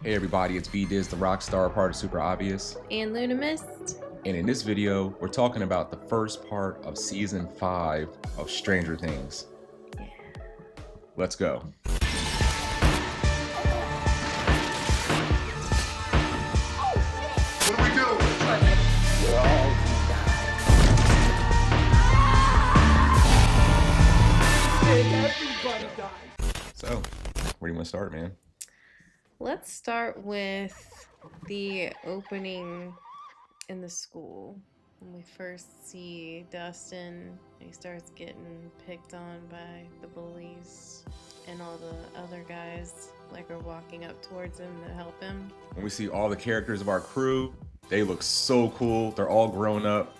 Hey everybody, it's B-Diz, the rock star, part of Super Obvious. And Luna Mist. And in this video, we're talking about the first part of season 5 of Stranger Things. Yeah. Let's go. What do we do? So, where do you want to start, man? Let's start with the opening in the school. When we first see Dustin, he starts getting picked on by the bullies, and all the other guys are walking up towards him to help him. When we see all the characters of our crew, they look so cool. They're all grown up.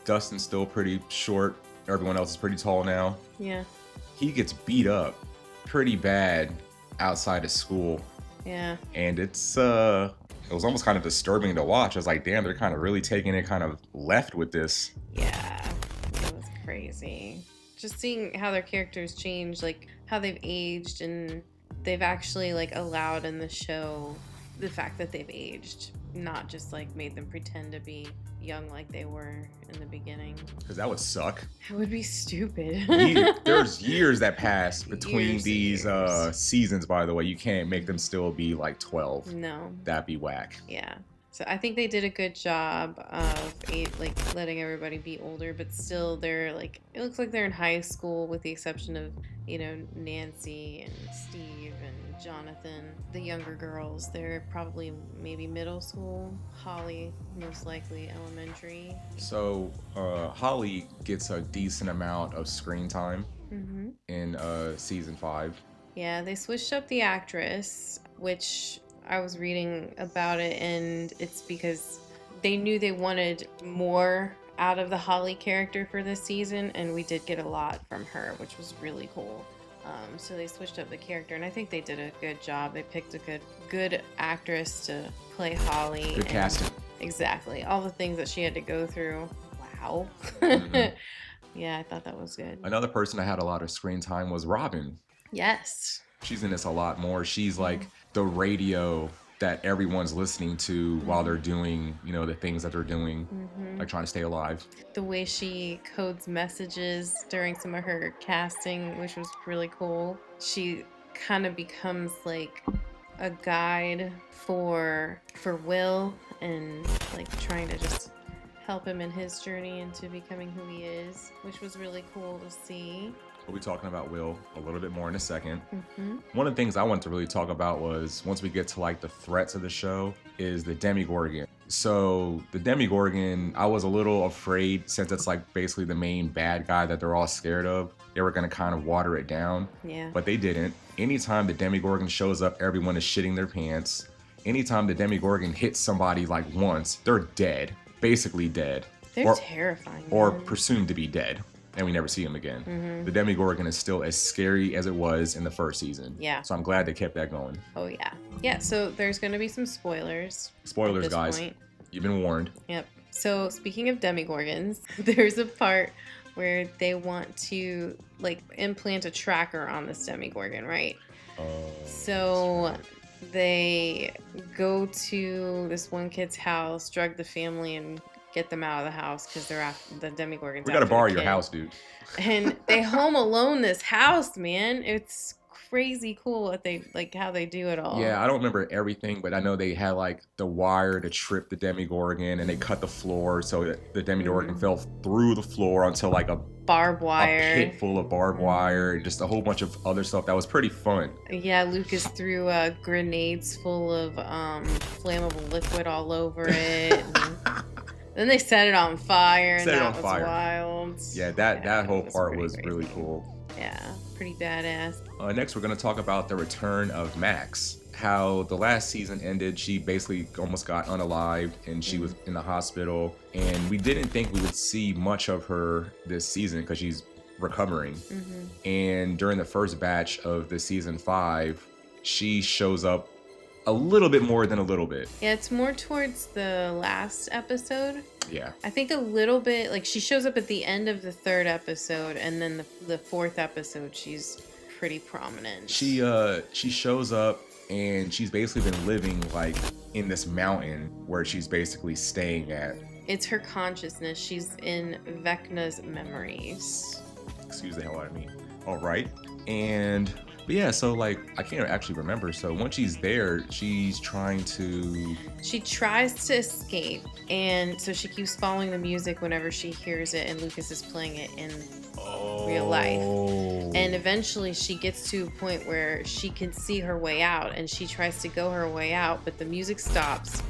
Dustin's still pretty short. Everyone else is pretty tall now. Yeah. He gets beat up pretty bad outside of school. Yeah. And it was almost kind of disturbing to watch. I was like, damn, they're kind of really taking it kind of left with this. Yeah. It was crazy. Just seeing how their characters change, like how they've aged, and they've actually allowed in the show the fact that they've aged, not just made them pretend to be young like they were in the beginning. Because that would suck. It would be stupid. There's years that pass between Years and these years. seasons, by the way. You can't make them still be like 12. No. That'd be whack. Yeah. So I think they did a good job of letting everybody be older, but still they're it looks like they're in high school with the exception of, Nancy and Steve and Jonathan. The younger girls, they're probably maybe middle school. Holly, most likely elementary. So Holly gets a decent amount of screen time in season 5. Yeah, they switched up the actress, which I was reading about it, and it's because they knew they wanted more out of the Holly character for this season, and we did get a lot from her, which was really cool. So they switched up the character, and I think they did a good job. They picked a good actress to play Holly. Good casting. Exactly. All the things that she had to go through. Wow. Yeah, I thought that was good. Another person that had a lot of screen time was Robin. Yes. She's in this a lot more. She's like the radio that everyone's listening to while they're doing, the things that they're doing, like trying to stay alive. The way she codes messages during some of her casting, which was really cool. She kind of becomes like a guide for Will, and trying to just help him in his journey into becoming who he is, which was really cool to see. We'll be talking about Will a little bit more in a second. One of the things I wanted to really talk about was, once we get to the threats of the show, is the Demogorgon. So the Demogorgon, I was a little afraid, since it's basically the main bad guy that they're all scared of, they were going to kind of water it down. Yeah. But they didn't. Anytime the Demogorgon shows up, everyone is shitting their pants. Anytime the Demogorgon hits somebody once, they're dead. Basically dead. They're terrifying. Or man. presumed to be dead. And we never see him again. The Demogorgon is still as scary as it was in the first season. Yeah. So I'm glad they kept that going. Oh, yeah. Yeah, so there's going to be some spoilers. Spoilers, at this guys. point. You've been warned. Yep. So speaking of Demogorgons, there's a part where they want to implant a tracker on this Demogorgon, right? So they go to this one kid's house, drug the family, and get them out of the house because they're after the Demogorgons. We gotta borrow your kid. house, dude. And they home alone this house, man. It's crazy cool what they how they do it all. Yeah, I don't remember everything, but I know they had the wire to trip the Demogorgon, and they cut the floor so that the Demogorgon fell through the floor onto a barbed wire, a pit full of barbed wire, and just a whole bunch of other stuff that was pretty fun. Yeah, Lucas threw grenades full of flammable liquid all over it. Then they set it on fire, and that was wild. Yeah, that whole part was crazy. really cool. Yeah, pretty badass. Next, we're going to talk about the return of Max. How the last season ended, she basically almost got unalived, and she was in the hospital. And we didn't think we would see much of her this season because she's recovering. And during the first batch of the season 5, she shows up a little bit more than a little bit. Yeah, it's more towards the last episode. Yeah. I think a little bit, she shows up at the end of the 3rd episode, and then the 4th episode, she's pretty prominent. She shows up, and she's basically been living like in this mountain where she's basically staying at. It's her consciousness. She's in Vecna's memories. Excuse the hell out of me. All right. And but yeah, so like I can't actually remember. So once she's there, she's trying to. She tries to escape, and so she keeps following the music whenever she hears it, and Lucas is playing it in real life. And eventually she gets to a point where she can see her way out, and she tries to go her way out, but the music stops.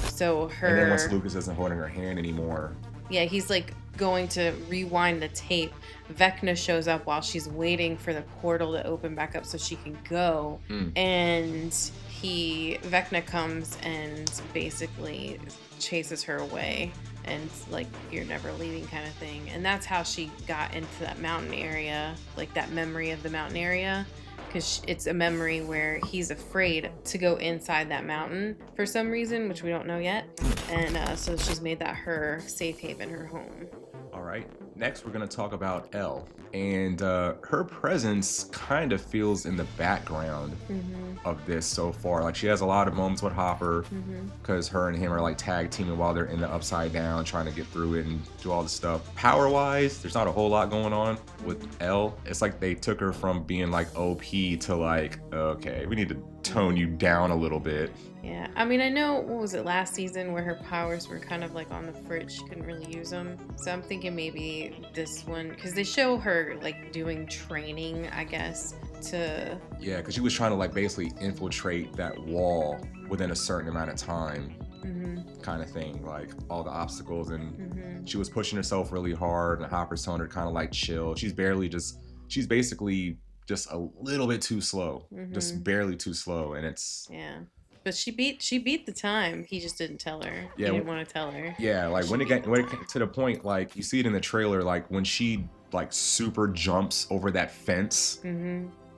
So her. And then once Lucas isn't holding her hand anymore. Yeah, he's like going to rewind the tape. Vecna shows up while she's waiting for the portal to open back up so she can go. And Vecna comes and basically chases her away and like, you're never leaving kind of thing. And that's how she got into that mountain area, like that memory of the mountain area. Because it's a memory where he's afraid to go inside that mountain for some reason, which we don't know yet. And so she's made that her safe haven, her home. All right. Next, we're going to talk about Elle. And her presence kind of feels in the background of this so far. Like, she has a lot of moments with Hopper because her and him are like tag teaming while they're in the Upside Down, trying to get through it and do all this stuff. Power-wise, there's not a whole lot going on with Elle. It's like they took her from being like OP to like, okay, we need to tone you down a little bit. Yeah, I mean, I know, what was it, last season where her powers were kind of like on the fridge, she couldn't really use them. So I'm thinking maybe this one, because they show her like doing training, I guess, to... Yeah, because she was trying to like basically infiltrate that wall within a certain amount of time, kind of thing, like all the obstacles, and she was pushing herself really hard, and Hopper's telling her kind of like chill. She's basically just a little bit too slow, just barely too slow, and it's... Yeah. But she beat the time. He just didn't tell her. Yeah, he didn't want to tell her. Yeah, like when it came to the point, like you see it in the trailer, like when she like super jumps over that fence,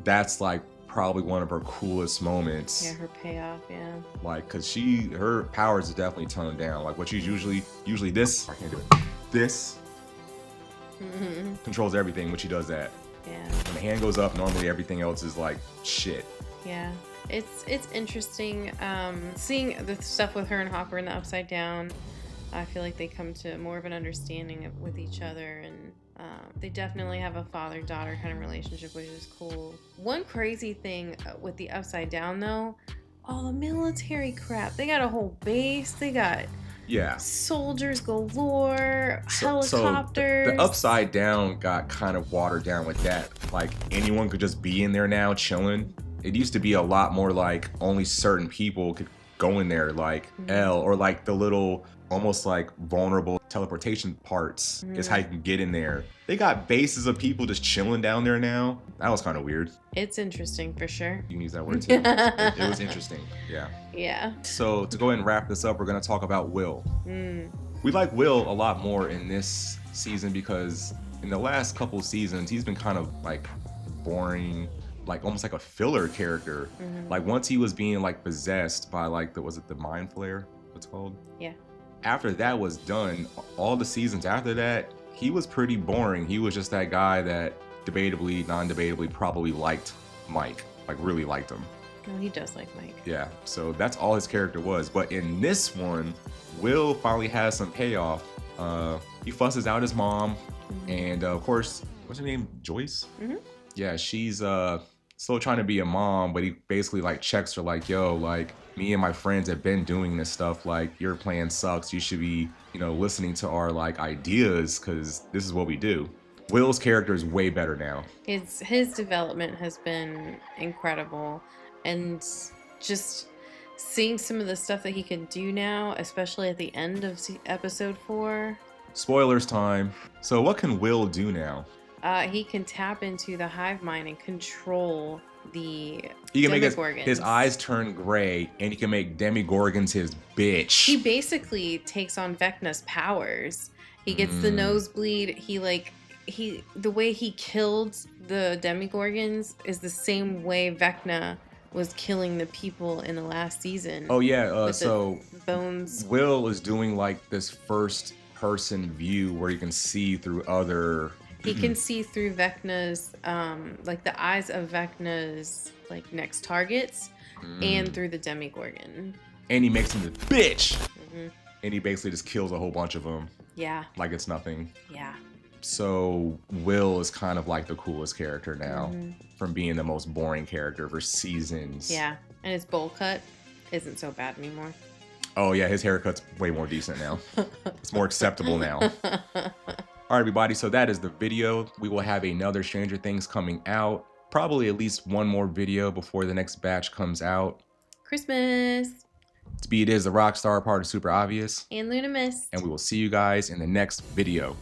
that's like probably one of her coolest moments. Yeah, her payoff. Yeah. Like, cause her powers is definitely toned down. Like what she's usually this. I can't do it. This controls everything when she does that. Yeah. When the hand goes up, normally everything else is like shit. Yeah. It's interesting seeing the stuff with her and Hopper in the Upside Down. I feel like they come to more of an understanding with each other, and they definitely have a father-daughter kind of relationship, which is cool. One crazy thing with the Upside Down, though, all the military crap. They got a whole base. They got soldiers galore, helicopters. So the Upside Down got kind of watered down with that. Like anyone could just be in there now chilling. It used to be a lot more like only certain people could go in there, like Elle, or like the little almost like vulnerable teleportation parts is how you can get in there. They got bases of people just chilling down there now. That was kind of weird. It's interesting for sure. You can use that word too. It was interesting. Yeah. Yeah. So to go ahead and wrap this up, we're going to talk about Will. We like Will a lot more in this season because in the last couple seasons, he's been kind of like boring, like almost like a filler character. Like once he was being like possessed by like the Mind Flayer? What's it called? Yeah. After that was done, all the seasons after that, he was pretty boring. He was just that guy that debatably, non-debatably probably liked Mike, like really liked him. Well, he does like Mike. Yeah, so that's all his character was. But in this one, Will finally has some payoff. He fusses out his mom, and of course, what's her name? Joyce? Yeah, she's still trying to be a mom, but he basically like checks her like, yo, like me and my friends have been doing this stuff, like your plan sucks, you should be, listening to our like ideas because this is what we do. Will's character is way better now. His development has been incredible, and just seeing some of the stuff that he can do now, especially at the end of episode 4. Spoilers time. So what can Will do now? He can tap into the hive mind and control the He can Demogorgons. make his eyes turn gray, and he can make Demogorgons his bitch. He basically takes on Vecna's powers. He gets the nosebleed. The way he killed the Demogorgons is the same way Vecna was killing the people in the last season. Oh yeah, so the bones. Will is doing like this first person view where you can see through other... He can see through Vecna's, like the eyes of Vecna's like next targets. and through the Demogorgon. And he makes him the bitch. Mm-hmm. And he basically just kills a whole bunch of them. Yeah. Like it's nothing. Yeah. So Will is kind of like the coolest character now, from being the most boring character for seasons. Yeah, and his bowl cut isn't so bad anymore. Oh yeah, his haircut's way more decent now. It's more acceptable now. All right, everybody, so that is the video. We will have another Stranger Things coming out. Probably at least one more video before the next batch comes out. Christmas. Speed is the rock star part of Super Obvious. And Luna Mist. And we will see you guys in the next video.